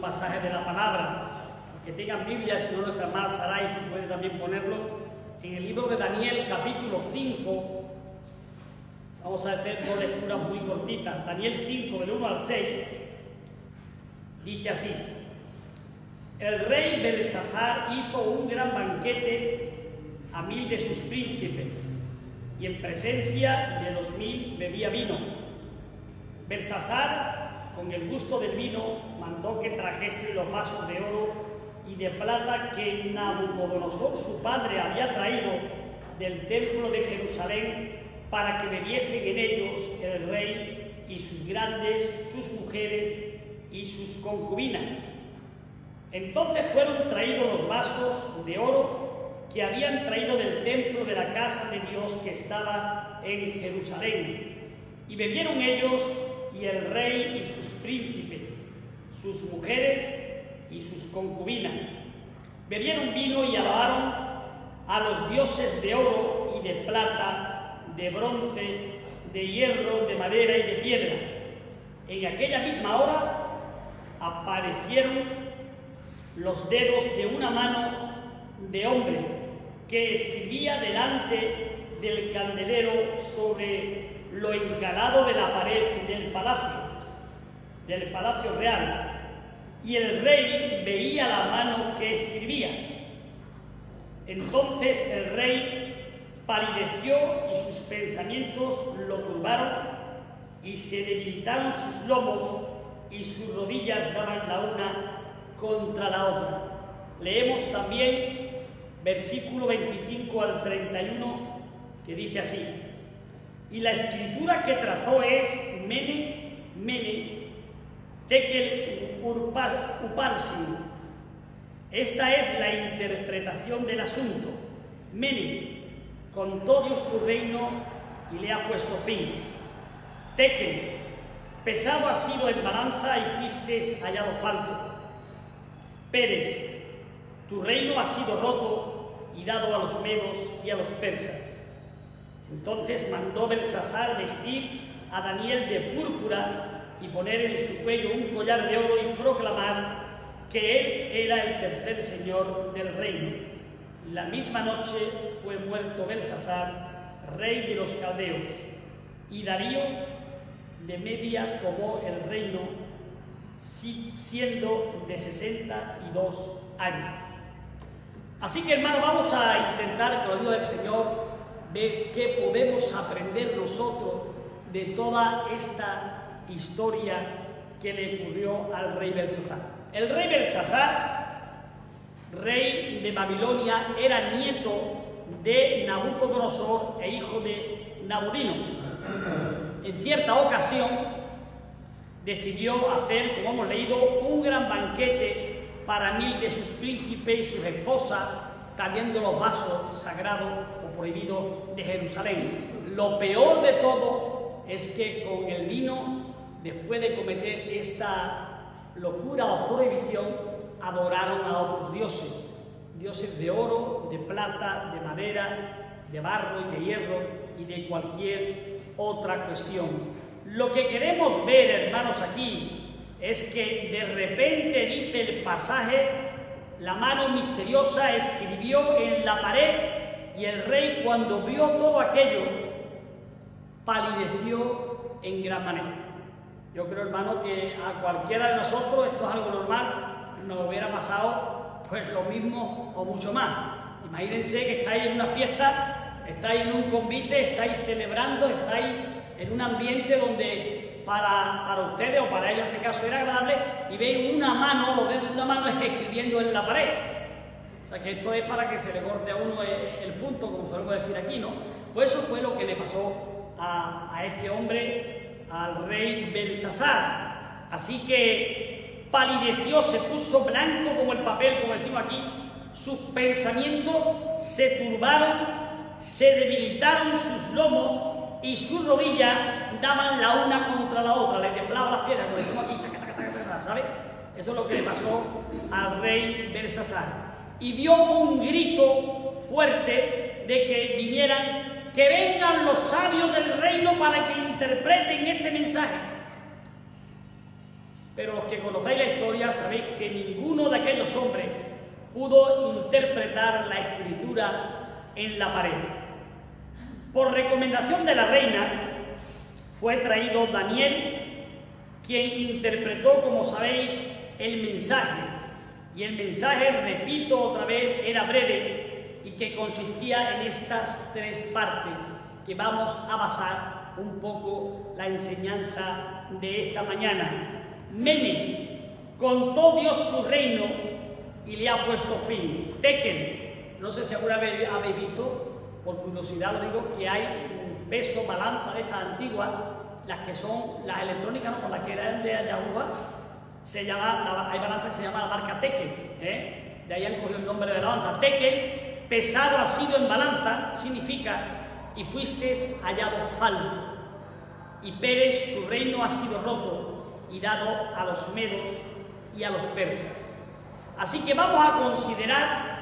pasaje de la palabra. Los que tengan Biblia, si no nuestra hermana Saray, si puede también ponerlo, en el libro de Daniel, capítulo 5, vamos a hacer dos lecturas muy cortitas. Daniel 5, del 1 al 6, dice así: el rey Belsasar hizo un gran banquete a 1000 de sus príncipes, y en presencia de los 1000 bebía vino. Belsasar, con el gusto del vino, mandó que trajesen los vasos de oro y de plata que Nabucodonosor, su padre, había traído del templo de Jerusalén, para que bebiesen en ellos el rey y sus grandes, sus mujeres y sus concubinas. Entonces fueron traídos los vasos de oro que habían traído del templo de la casa de Dios que estaba en Jerusalén, y bebieron ellos y el rey y sus príncipes, sus mujeres y sus concubinas. Bebieron vino y alabaron a los dioses de oro y de plata, de bronce, de hierro, de madera y de piedra. En aquella misma hora aparecieron los dedos de una mano de hombre que escribía delante del candelero sobre lo encalado de la pared del palacio real, y el rey veía la mano que escribía. Entonces el rey palideció y sus pensamientos lo turbaron, y se debilitaron sus lomos y sus rodillas daban la una contra la otra. Leemos también versículo 25 al 31, que dice así: y la escritura que trazó es Mene, Mene, Tekel Uparsin. Esta es la interpretación del asunto. Mene, contó Dios tu reino y le ha puesto fin. Tekel, pesado ha sido en balanza y tristes hallado falto. Pérez, tu reino ha sido roto y dado a los medos y a los persas. Entonces mandó Belsasar vestir a Daniel de púrpura y poner en su cuello un collar de oro y proclamar que él era el tercer señor del reino. La misma noche fue muerto Belsasar, rey de los caldeos, y Darío de Media tomó el reino, siendo de 62 años. Así que, hermano, vamos a intentar, con la ayuda del Señor, ver qué podemos aprender nosotros de toda esta historia que le ocurrió al rey Belsasar. El rey Belsasar, rey de Babilonia, era nieto de Nabucodonosor e hijo de Nabodino. En cierta ocasión decidió hacer, como hemos leído, un gran banquete para 1000 de sus príncipes y sus esposas, trayendo los vasos sagrados o prohibidos de Jerusalén. Lo peor de todo es que con el vino, después de cometer esta locura o prohibición, adoraron a otros dioses, dioses de oro, de plata, de madera, de barro y de hierro y de cualquier otra cuestión. Lo que queremos ver, hermanos, aquí es que de repente, dice el pasaje, la mano misteriosa escribió en la pared, y el rey, cuando vio todo aquello, palideció en gran manera. Yo creo, hermano, que a cualquiera de nosotros esto es algo normal, nos hubiera pasado pues lo mismo o mucho más. Imagínense que estáis en una fiesta, estáis en un convite, estáis celebrando, estáis en un ambiente donde para ustedes o para ellos en este caso era agradable, y veis una mano, los dedos de una mano escribiendo en la pared. O sea que esto es para que se le corte a uno el punto, como solemos decir aquí, ¿no? Pues eso fue lo que le pasó a este hombre, al rey Belsasar. Así que palideció, se puso blanco como el papel, como decimos aquí, sus pensamientos se turbaron, se debilitaron sus lomos, y sus rodillas daban la una contra la otra, le temblaban las piedras, como decimos aquí, ¿sabes? Eso es lo que le pasó al rey Belsasar. Y dio un grito fuerte de que vinieran, que vengan los sabios del reino para que interpreten este mensaje. pero los que conocéis la historia sabéis que ninguno de aquellos hombres pudo interpretar la escritura en la pared. Por recomendación de la reina, fue traído Daniel, quien interpretó, como sabéis, el mensaje. Y el mensaje, repito otra vez, era breve y que consistía en estas tres partes que vamos a basar un poco la enseñanza de esta mañana. Mene, contó Dios tu reino y le ha puesto fin. Tekel, no sé si alguna vez habéis visto, por curiosidad lo digo, que hay un peso, balanza de estas antiguas, las que son las electrónicas, ¿no? Con las que eran de aguja, hay balanza que se llama la marca Tekel, de ahí han cogido el nombre de la balanza. Tekel, pesado ha sido en balanza, significa, y fuiste hallado falto. Y Pérez, tu reino ha sido roto y dado a los medos y a los persas. Así que vamos a considerar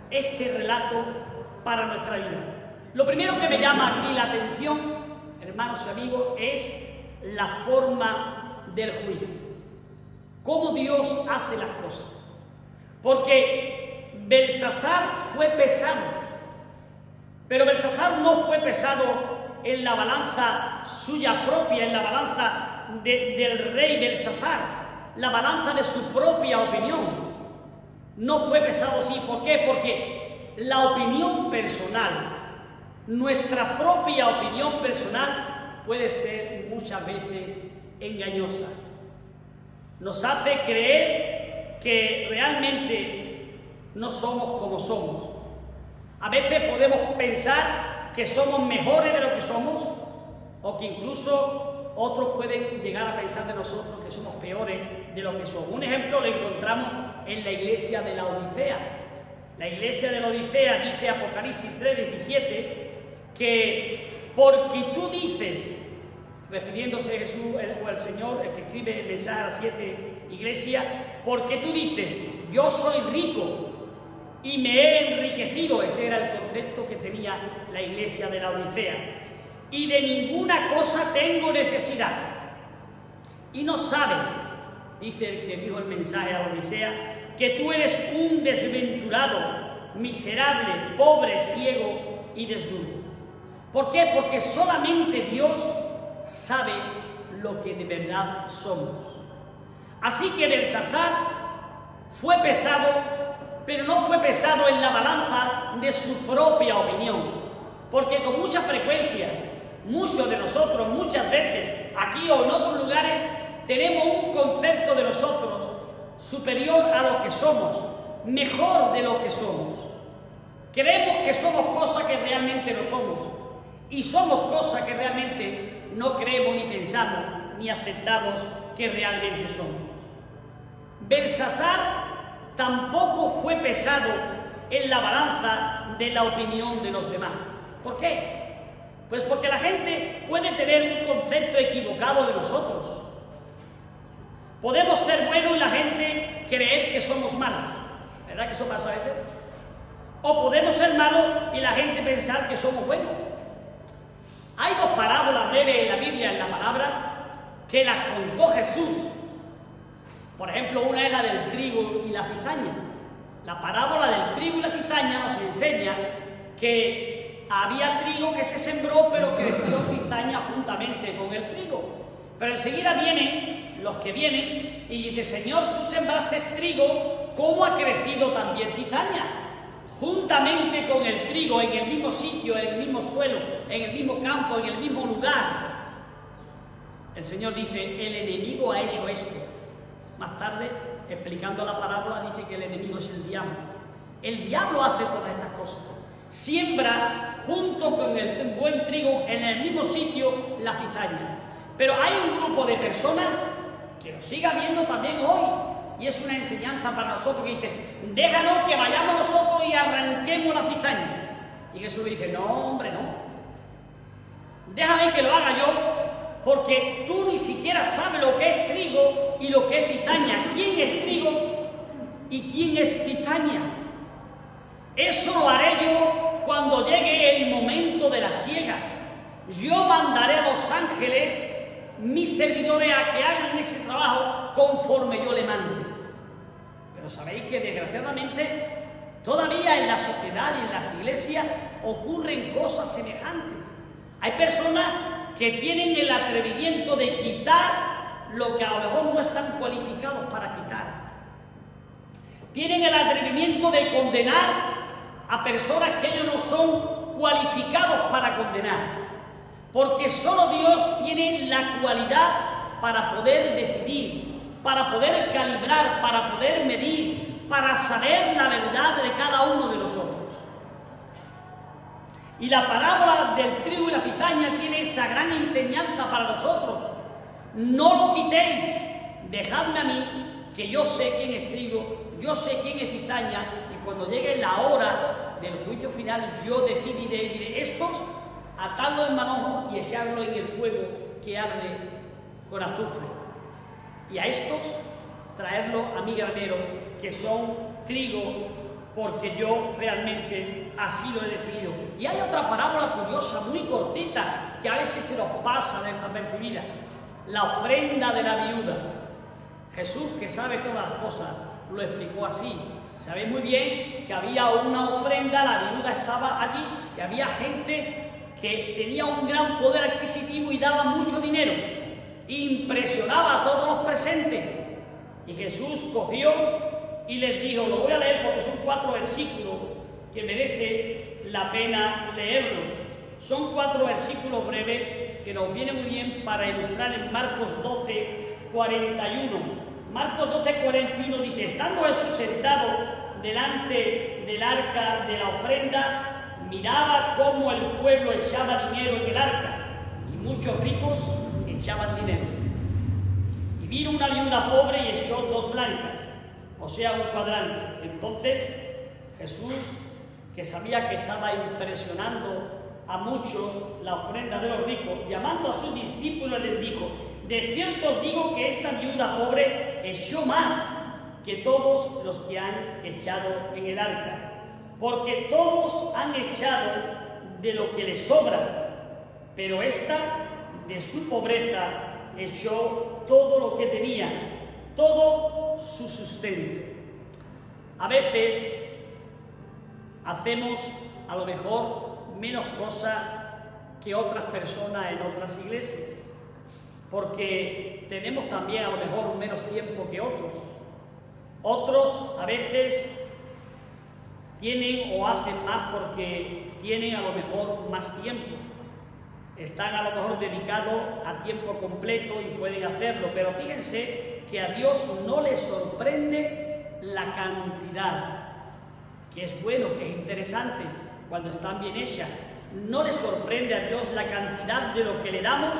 este relato para nuestra vida. Lo primero que me llama aquí la atención, hermanos y amigos, es la forma del juicio. Cómo Dios hace las cosas. Porque Belsasar fue pesado, pero Belsasar no fue pesado en la balanza suya propia, en la balanza del rey Belsasar, la balanza de su propia opinión. No fue pesado así. ¿Por qué? Porque la opinión personal, nuestra propia opinión personal, puede ser muchas veces engañosa. Nos hace creer que realmente no somos como somos. A veces podemos pensar que somos mejores de lo que somos, o que incluso otros pueden llegar a pensar de nosotros que somos peores de lo que somos. Un ejemplo lo encontramos en la iglesia de la Odisea. La iglesia de la Odisea dice Apocalipsis 3:17 que porque tú dices, refiriéndose a Jesús o al Señor, el que escribe el mensaje a las 7 iglesias, porque tú dices, yo soy rico y me he enriquecido, ese era el concepto que tenía la iglesia de la Odisea, y de ninguna cosa tengo necesidad, y no sabes, dice el que dijo el mensaje a la Odisea, que tú eres un desventurado, miserable, pobre, ciego y desnudo. ¿Por qué? Porque solamente Dios sabe lo que de verdad somos. Así que Belsasar fue pesado, pero no fue pesado en la balanza de su propia opinión, porque con mucha frecuencia, muchos de nosotros, muchas veces, aquí o en otros lugares, tenemos un concepto de nosotros superior a lo que somos, mejor de lo que somos. Creemos que somos cosas que realmente no somos, y somos cosas que realmente no creemos ni pensamos ni aceptamos que realmente somos. Belsasar tampoco fue pesado en la balanza de la opinión de los demás. ¿Por qué? Pues porque la gente puede tener un concepto equivocado de nosotros. Podemos ser buenos y la gente creer que somos malos. ¿Verdad que eso pasa a veces? O podemos ser malos y la gente pensar que somos buenos. Hay dos parábolas breves en la Biblia, en la palabra, que las contó Jesús. Por ejemplo, una es la del trigo y la cizaña. La parábola del trigo y la cizaña nos enseña que había trigo que se sembró, pero creció cizaña juntamente con el trigo. Pero enseguida vienen los que vienen y dicen, Señor, tú sembraste trigo, ¿cómo ha crecido también cizaña? Juntamente con el trigo, en el mismo sitio, en el mismo suelo, en el mismo campo, en el mismo lugar. El Señor dice, el enemigo ha hecho esto. Más tarde, explicando la parábola, dice que el enemigo es el diablo. El diablo hace todas estas cosas. Siembra junto con el buen trigo en el mismo sitio la cizaña. Pero hay un grupo de personas que lo sigue habiendo también hoy. Y es una enseñanza para nosotros que dice, déjanos que vayamos nosotros y arranquemos la cizaña. Y Jesús le dice, no, hombre, no. Déjame que lo haga yo, porque tú ni siquiera sabes lo que es trigo y lo que es cizaña. ¿Quién es trigo y quién es cizaña? Eso lo haré yo cuando llegue el momento de la siega. Yo mandaré a los ángeles, mis servidores, a que hagan ese trabajo conforme yo le mande. Pero sabéis que desgraciadamente todavía en la sociedad y en las iglesias ocurren cosas semejantes. Hay personas que tienen el atrevimiento de quitar lo que a lo mejor no están cualificados para quitar. Tienen el atrevimiento de condenar a personas que ellos no son cualificados para condenar. Porque solo Dios tiene la cualidad para poder decidir, para poder calibrar, para poder medir, para saber la verdad de cada uno de nosotros. Y la parábola del trigo y la cizaña tiene esa gran enseñanza para nosotros. No lo quitéis, dejadme a mí, que yo sé quién es trigo, yo sé quién es cizaña, y cuando llegue la hora del juicio final, yo decidiré y diré, estos, atadlos en manojo y echarlos en el fuego que arde con azufre. Y a estos, traerlos a mi granero, que son trigo, porque yo realmente así lo he decidido. Y hay otra parábola curiosa, muy cortita, que a veces se nos pasa desapercibida. La ofrenda de la viuda. Jesús, que sabe todas las cosas, lo explicó así. Sabéis muy bien que había una ofrenda, la viuda estaba allí, y había gente que tenía un gran poder adquisitivo y daba mucho dinero. Impresionaba a todos los presentes. Y Jesús cogió y les dijo, lo voy a leer porque son 4 versículos que merece la pena leerlos. Son 4 versículos breves que nos vienen muy bien para ilustrar en Marcos 12, 41. Marcos 12, 41 dice, estando Jesús sentado delante del arca de la ofrenda, miraba cómo el pueblo echaba dinero en el arca, y muchos ricos echaban dinero. Y vino una viuda pobre y echó 2 blancas, o sea, un cuadrante. Entonces Jesús, que sabía que estaba impresionando a muchos la ofrenda de los ricos, llamando a sus discípulos les dijo, de cierto os digo que esta viuda pobre echó más que todos los que han echado en el arca, porque todos han echado de lo que les sobra, pero esta de su pobreza echó todo lo que tenía, todo su sustento. A veces hacemos a lo mejor menos cosas que otras personas en otras iglesias, porque tenemos también a lo mejor menos tiempo que otros. Otros a veces tienen o hacen más porque tienen a lo mejor más tiempo. Están a lo mejor dedicados a tiempo completo y pueden hacerlo, pero fíjense que a Dios no le sorprende la cantidad, que es bueno, que es interesante cuando están bien hechas. No le sorprende a Dios la cantidad de lo que le damos,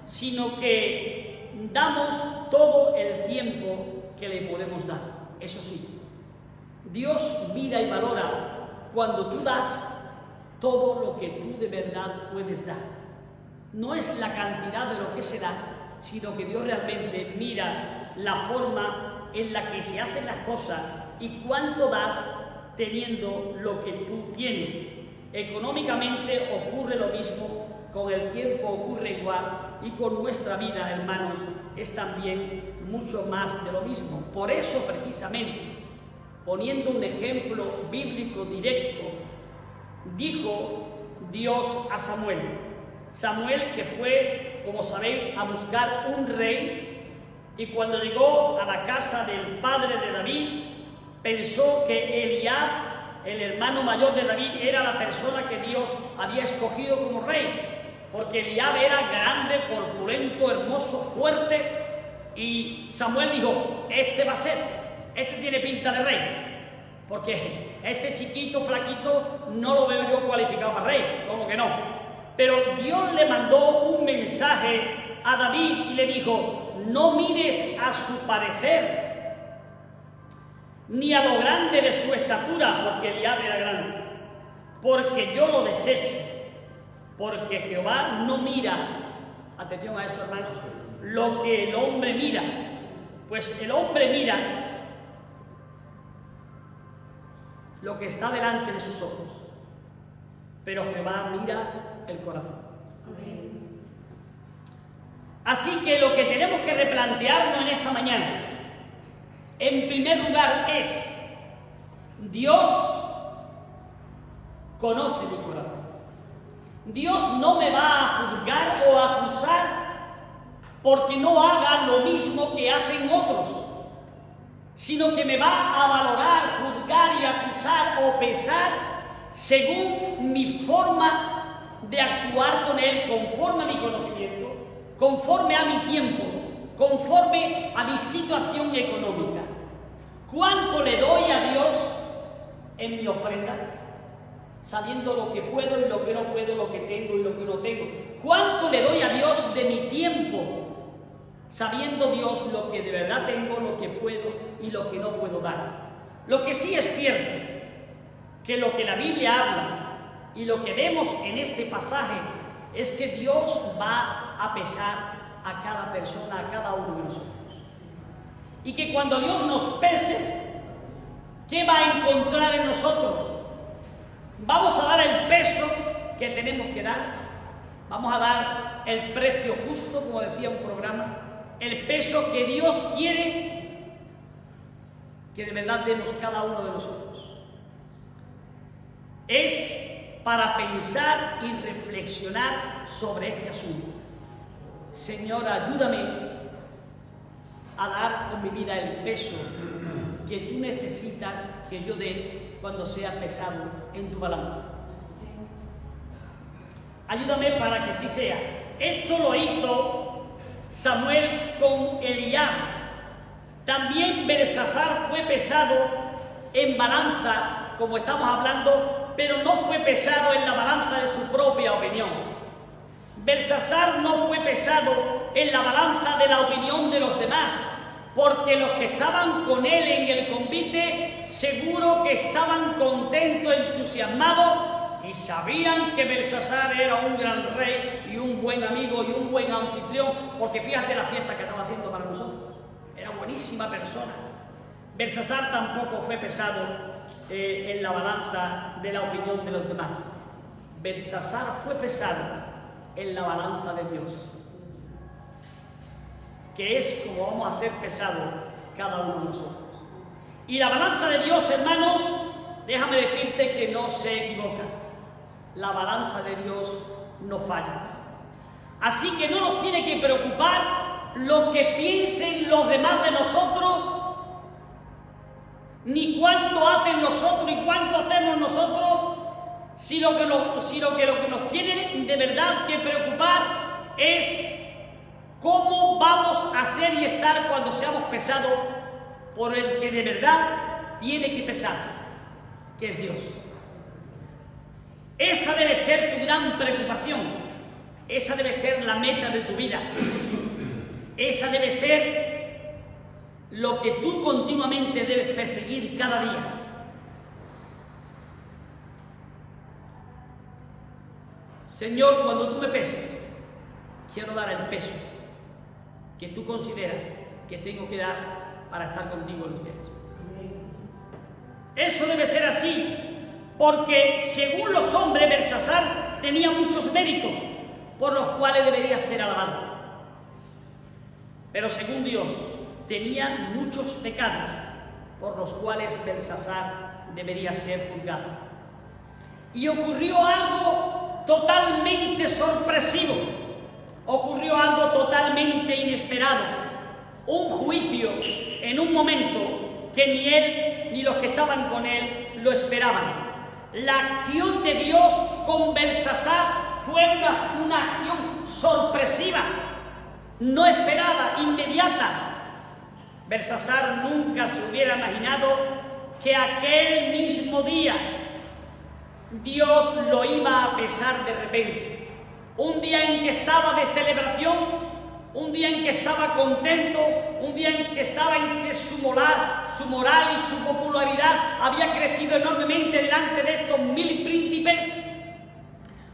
sino que damos todo el tiempo que le podemos dar. Eso sí, Dios mira y valora cuando tú das todo lo que tú de verdad puedes dar. No es la cantidad de lo que se da, sino que Dios realmente mira la forma en la que se hacen las cosas y cuánto das teniendo lo que tú tienes. Económicamente ocurre lo mismo, con el tiempo ocurre igual, y con nuestra vida, hermanos, es también mucho más de lo mismo. Por eso, precisamente, poniendo un ejemplo bíblico directo, dijo Dios a Samuel. Samuel, que fue, como sabéis, a buscar un rey, y cuando llegó a la casa del padre de David, pensó que Eliab, el hermano mayor de David, era la persona que Dios había escogido como rey, porque Eliab era grande, corpulento, hermoso, fuerte, y Samuel dijo, este va a ser, este tiene pinta de rey, porque este chiquito, flaquito, no lo veo yo cualificado para rey, ¿cómo que no? Pero Dios le mandó un mensaje a David y le dijo, no mires a su parecer, ni a lo grande de su estatura, porque Eliab era grande, porque yo lo desecho, porque Jehová no mira, atención a esto, hermanos, lo que el hombre mira, pues el hombre mira lo que está delante de sus ojos, pero Jehová mira el corazón. Así que lo que tenemos que replantearnos en esta mañana, en primer lugar, es: Dios conoce mi corazón. Dios no me va a juzgar o a acusar porque no haga lo mismo que hacen otros, sino que me va a valorar, juzgar y acusar o pesar según mi forma de actuar con Él, conforme a mi conocimiento, conforme a mi tiempo, conforme a mi situación económica. ¿Cuánto le doy a Dios en mi ofrenda? Sabiendo lo que puedo y lo que no puedo, lo que tengo y lo que no tengo. ¿Cuánto le doy a Dios de mi tiempo? Sabiendo Dios lo que de verdad tengo, lo que puedo y lo que no puedo dar. Lo que sí es cierto, que lo que la Biblia habla y lo que vemos en este pasaje es que Dios va a pesar a cada persona, a cada uno de nosotros. Y que cuando Dios nos pese, ¿qué va a encontrar en nosotros? ¿Vamos a dar el peso que tenemos que dar? ¿Vamos a dar el precio justo, como decía un programa? ¿El peso que Dios quiere que de verdad demos cada uno de nosotros? Es para pensar y reflexionar sobre este asunto. Señor, ayúdame a dar con mi vida el peso que tú necesitas que yo dé cuando sea pesado en tu balanza. Ayúdame para que sí sea. Esto lo hizo Samuel con Eliab. También Belsasar fue pesado en balanza, como estamos hablando, pero no fue pesado en la balanza de su propia opinión. Belsasar no fue pesado en la balanza de la opinión de los demás, porque los que estaban con él en el convite seguro que estaban contentos, entusiasmados, y sabían que Belsasar era un gran rey y un buen amigo y un buen anfitrión, porque fíjate la fiesta que estaba haciendo para nosotros. Era buenísima persona. Belsasar tampoco fue pesado en la balanza de la opinión de los demás. Belsasar fue pesado en la balanza de Dios, que es como vamos a ser pesados cada uno de nosotros. Y la balanza de Dios, hermanos, déjame decirte que no se equivoca. La balanza de Dios no falla. Así que no nos tiene que preocupar lo que piensen los demás de nosotros, ni cuánto hacen nosotros y cuánto hacemos nosotros, sino que lo que nos tiene de verdad que preocupar es cómo vamos a ser y estar cuando seamos pesados por el que de verdad tiene que pesar, que es Dios. Esa debe ser tu gran preocupación. Esa debe ser la meta de tu vida. Esa debe ser lo que tú continuamente debes perseguir cada día. Señor, cuando tú me peses, quiero dar el peso que tú consideras que tengo que dar para estar contigo en los tiempos. Eso debe ser así, porque según los hombres, Belsasar tenía muchos méritos por los cuales debería ser alabado. Pero según Dios, tenía muchos pecados por los cuales Belsasar debería ser juzgado. Y ocurrió algo totalmente sorpresivo, ocurrió algo totalmente inesperado, un juicio en un momento que ni él ni los que estaban con él lo esperaban. La acción de Dios con Belsasar fue una acción sorpresiva, no esperada, inmediata. Belsasar nunca se hubiera imaginado que aquel mismo día Dios lo iba a pesar de repente. Un día en que estaba de celebración, un día en que estaba contento, un día en que su moral y su popularidad había crecido enormemente delante de estos 1000 príncipes,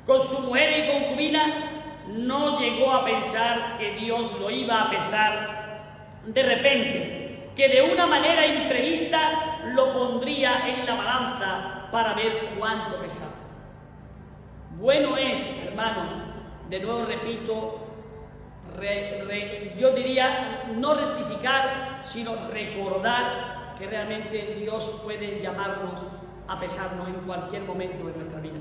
con su mujer y concubina, no llegó a pensar que Dios lo iba a pesar de repente, que de una manera imprevista lo pondría en la balanza para ver cuánto pesaba. Bueno es, hermano, de nuevo repito, yo diría, no rectificar, sino recordar que realmente Dios puede llamarnos a pesarnos en cualquier momento de nuestra vida.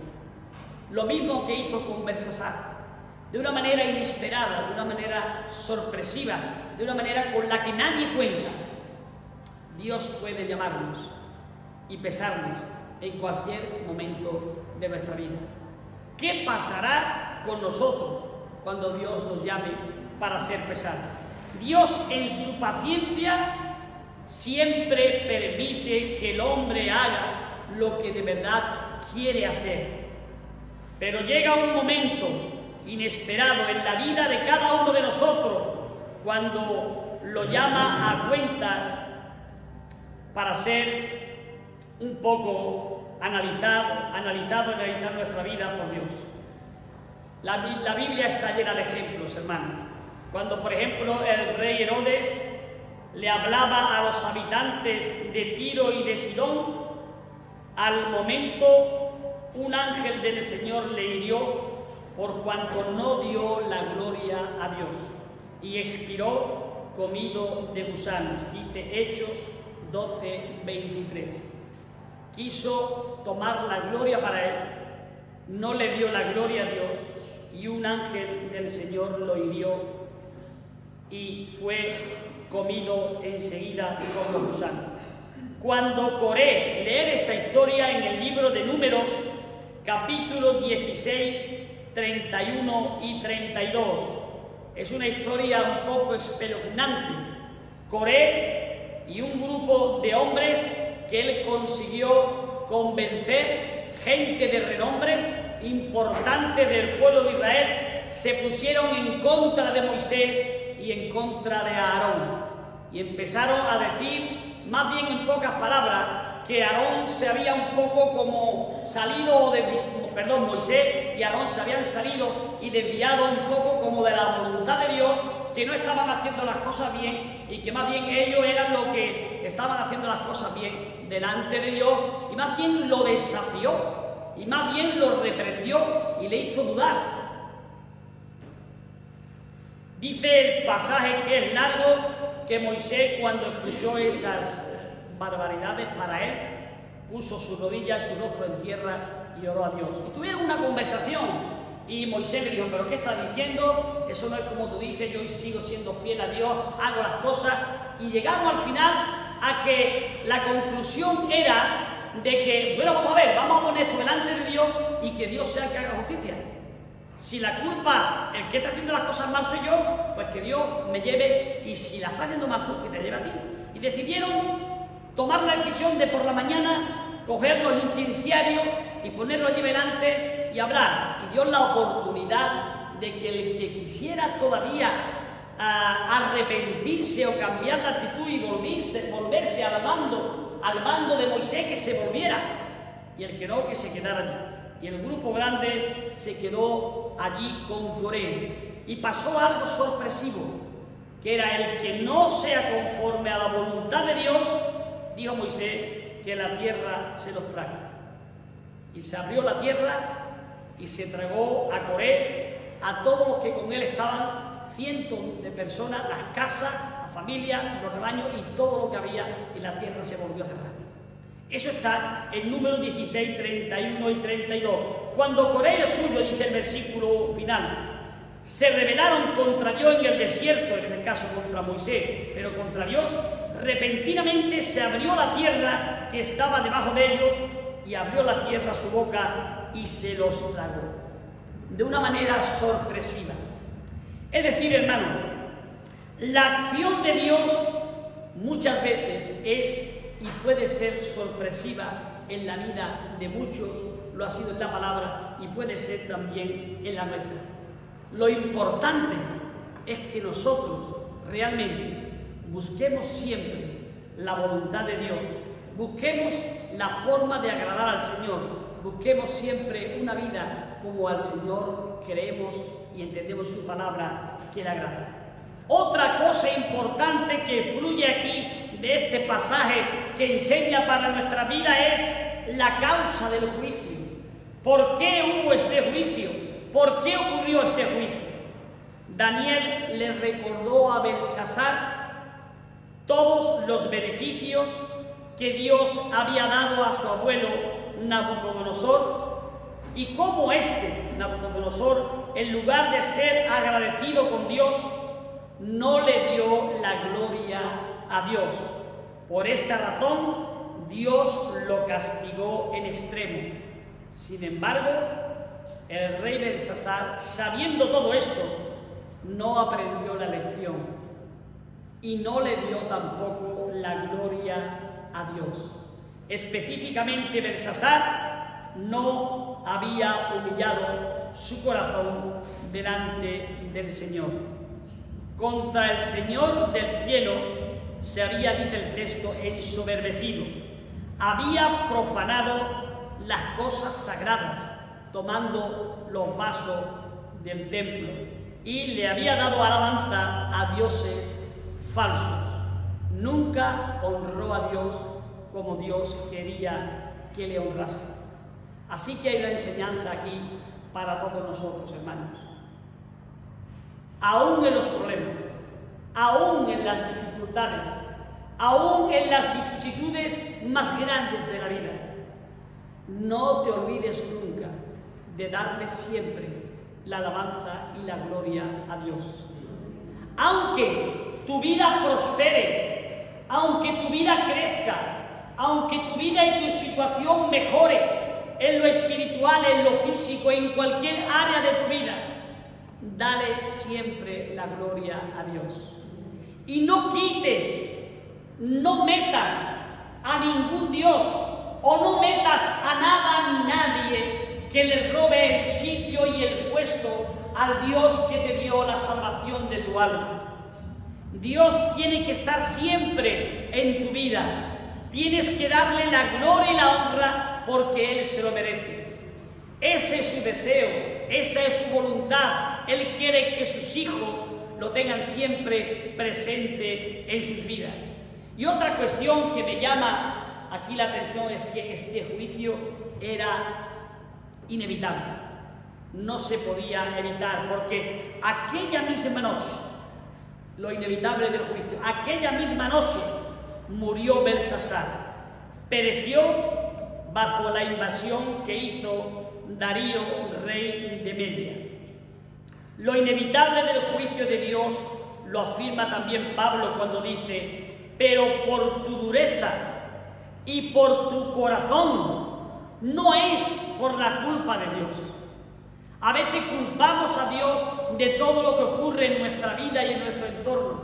Lo mismo que hizo con Belsasar, de una manera inesperada, de una manera sorpresiva, de una manera con la que nadie cuenta. Dios puede llamarnos y pesarnos en cualquier momento de nuestra vida. ¿Qué pasará con nosotros cuando Dios nos llame para ser pesados? Dios, en su paciencia, siempre permite que el hombre haga lo que de verdad quiere hacer. Pero llega un momento inesperado en la vida de cada uno de nosotros cuando lo llama a cuentas para ser un poco analizar nuestra vida por Dios. La Biblia está llena de ejemplos, hermano. Cuando, por ejemplo, el rey Herodes le hablaba a los habitantes de Tiro y de Sidón, al momento un ángel del Señor le hirió por cuanto no dio la gloria a Dios y expiró comido de gusanos. Dice Hechos 12:23. Quiso tomar la gloria para él, no le dio la gloria a Dios y un ángel del Señor lo hirió y fue comido enseguida por los gusanos. Cuando Coré, leer esta historia en el libro de Números, capítulo 16, 31 y 32. Es una historia un poco espeluznante. Coré y un grupo de hombres que él consiguió convencer, gente de renombre, importante del pueblo de Israel, se pusieron en contra de Moisés y en contra de Aarón. Y empezaron a decir, más bien en pocas palabras, que Aarón se había un poco como salido, Moisés y Aarón se habían salido y desviado un poco como de la voluntad de Dios, que no estaban haciendo las cosas bien y que más bien ellos eran los que estaban haciendo las cosas bien delante de Dios, y más bien lo desafió y más bien lo reprendió y le hizo dudar. Dice el pasaje, que es largo, que Moisés, cuando escuchó esas barbaridades para él, puso sus rodillas, su rostro en tierra y oró a Dios. Y tuvieron una conversación y Moisés le dijo, ¿pero qué estás diciendo? Eso no es como tú dices, yo sigo siendo fiel a Dios, hago las cosas. Y llegamos al final a que la conclusión era de que, bueno, vamos a ver, vamos a poner esto delante de Dios y que Dios sea el que haga justicia. Si la culpa, el que está haciendo las cosas mal soy yo, pues que Dios me lleve, y si la está haciendo mal tú, que te lleve a ti. Y decidieron tomar la decisión de por la mañana coger los incenciarios y ponerlos allí delante y hablar. Y dio la oportunidad de que el que quisiera todavía arrepentirse o cambiar la actitud y volverse al mando de Moisés, que se volviera. Y el que no, que se quedara allí. Y el grupo grande se quedó allí con Coré. Y pasó algo sorpresivo, que era el que no sea conforme a la voluntad de Dios, dijo Moisés, que la tierra se los traga. Y se abrió la tierra y se tragó a Coré, a todos los que con él estaban, cientos de personas, las casas, la familia, los rebaños y todo lo que había, y la tierra se volvió a cerrar. Eso está en Números 16, 31 y 32. Cuando Coré y el suyo, dice el versículo final, se rebelaron contra Dios en el desierto, en este caso contra Moisés, pero contra Dios, repentinamente se abrió la tierra que estaba debajo de ellos, y abrió la tierra su boca y se los tragó, de una manera sorpresiva. Es decir, hermano, la acción de Dios muchas veces es y puede ser sorpresiva en la vida de muchos, lo ha sido en la palabra y puede ser también en la nuestra. Lo importante es que nosotros realmente busquemos siempre la voluntad de Dios, busquemos la forma de agradar al Señor, busquemos siempre una vida como al Señor creemos y entendemos su palabra que le agrada. Otra cosa importante que fluye aquí de este pasaje que enseña para nuestra vida es la causa del juicio. ¿Por qué hubo este juicio? ¿Por qué ocurrió este juicio? Daniel le recordó a Belsasar todos los beneficios que Dios había dado a su abuelo Nabucodonosor y cómo Nabucodonosor, en lugar de ser agradecido con Dios, no le dio la gloria a Dios. Por esta razón, Dios lo castigó en extremo. Sin embargo, el rey Belsasar, sabiendo todo esto, no aprendió la lección y no le dio tampoco la gloria a Dios. Específicamente, Belsasar no había humillado su corazón delante del Señor. Contra el Señor del cielo se había, dice el texto, ensoberbecido. Había profanado las cosas sagradas, tomando los vasos del templo, y le había dado alabanza a dioses falsos. Nunca honró a Dios como Dios quería que le honrase. Así que hay una enseñanza aquí para todos nosotros, hermanos. Aún en los problemas, aún en las dificultades, aún en las vicisitudes más grandes de la vida, no te olvides nunca de darle siempre la alabanza y la gloria a Dios. Aunque tu vida prospere, aunque tu vida crezca, aunque tu vida y tu situación mejore en lo espiritual, en lo físico, en cualquier área de tu vida, dale siempre la gloria a Dios. Y no quites, no metas a ningún Dios o no metas a nada ni nadie que le robe el sitio y el puesto al Dios que te dio la salvación de tu alma. Dios tiene que estar siempre en tu vida. Tienes que darle la gloria y la honra porque Él se lo merece. Ese es su deseo, esa es su voluntad. Él quiere que sus hijos lo tengan siempre presente en sus vidas. Y otra cuestión que me llama aquí la atención es que este juicio era inevitable. No se podía evitar, porque aquella misma noche, lo inevitable del juicio, aquella misma noche murió Belsasar. Pereció bajo la invasión que hizo Darío, rey de Media. Lo inevitable del juicio de Dios lo afirma también Pablo cuando dice: pero por tu dureza y por tu corazón, no es por la culpa de Dios. A veces culpamos a Dios de todo lo que ocurre en nuestra vida y en nuestro entorno.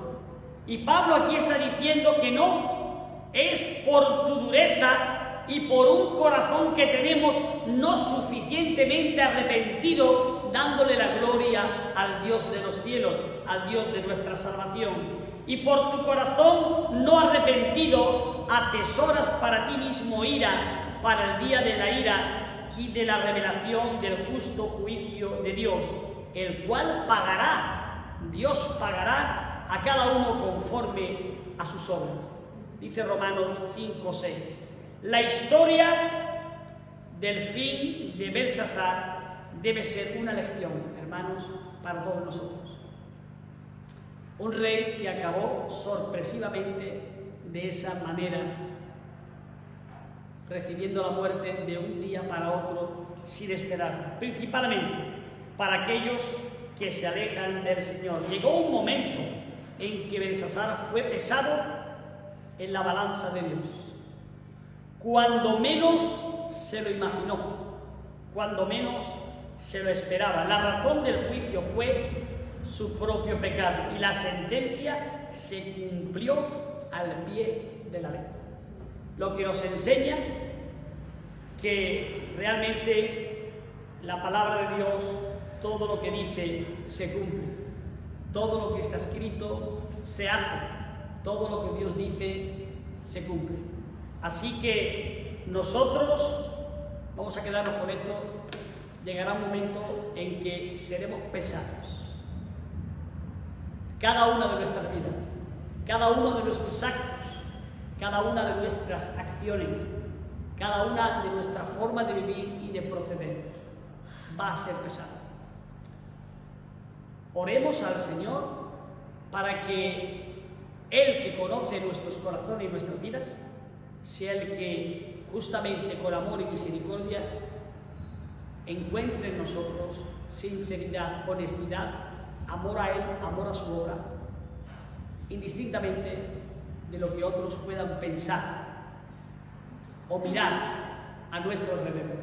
Y Pablo aquí está diciendo que no, es por tu dureza y por un corazón que tenemos no suficientemente arrepentido, dándole la gloria al Dios de los cielos, al Dios de nuestra salvación. Y por tu corazón no arrepentido atesoras para ti mismo ira, para el día de la ira y de la revelación del justo juicio de Dios, el cual pagará, Dios pagará a cada uno conforme a sus obras. Dice Romanos 5:6. La historia del fin de Belsasar debe ser una lección, hermanos, para todos nosotros. Un rey que acabó sorpresivamente de esa manera, recibiendo la muerte de un día para otro sin esperarla, principalmente para aquellos que se alejan del Señor. Llegó un momento en que Belsasar fue pesado en la balanza de Dios, cuando menos se lo imaginó, cuando menos se lo esperaba. La razón del juicio fue su propio pecado y la sentencia se cumplió al pie de la letra. Lo que nos enseña que realmente la palabra de Dios, todo lo que dice se cumple, todo lo que está escrito se hace, todo lo que Dios dice se cumple. Así que nosotros vamos a quedarnos con esto. Llegará un momento en que seremos pesados. Cada una de nuestras vidas, cada uno de nuestros actos, cada una de nuestras acciones, cada una de nuestra forma de vivir y de proceder va a ser pesada. Oremos al Señor para que Él, que conoce nuestros corazones y nuestras vidas, sea el que justamente con amor y misericordia encuentre en nosotros sinceridad, honestidad, amor a Él, amor a su obra, indistintamente de lo que otros puedan pensar o mirar a nuestro alrededor.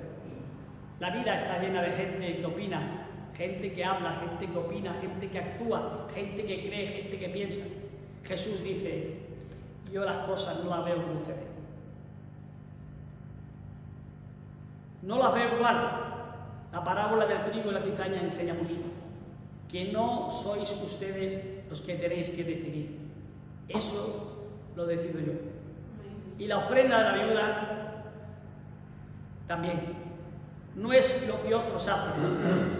La vida está llena de gente que opina, gente que habla, gente que opina, gente que actúa, gente que cree, gente que piensa. Jesús dice: yo las cosas no las veo como ustedes. No las veo igual. La parábola del trigo y la cizaña enseña mucho. Que no sois ustedes los que tenéis que decidir. Eso lo decido yo. Y la ofrenda de la viuda también. No es lo que otros hacen,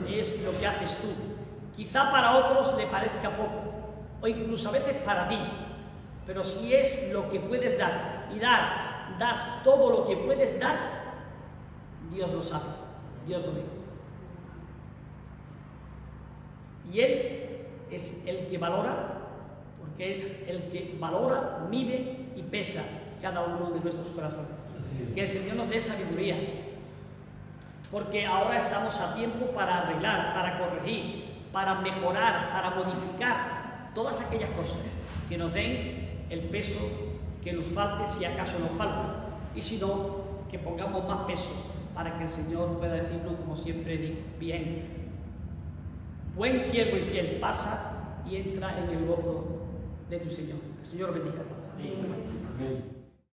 es lo que haces tú. Quizá para otros le parezca poco, o incluso a veces para ti, pero si es lo que puedes dar y das todo lo que puedes dar, Dios lo sabe, Dios lo ve. Y Él es el que valora, porque es el que valora, mide y pesa cada uno de nuestros corazones. Que el Señor nos dé sabiduría, porque ahora estamos a tiempo para arreglar, para corregir, para mejorar, para modificar todas aquellas cosas que nos den el peso que nos falte, si acaso nos falta, y si no, que pongamos más peso para que el Señor pueda decirnos, como siempre digo: bien, buen siervo y fiel, pasa y entra en el gozo de tu Señor. El Señor bendiga. Amén.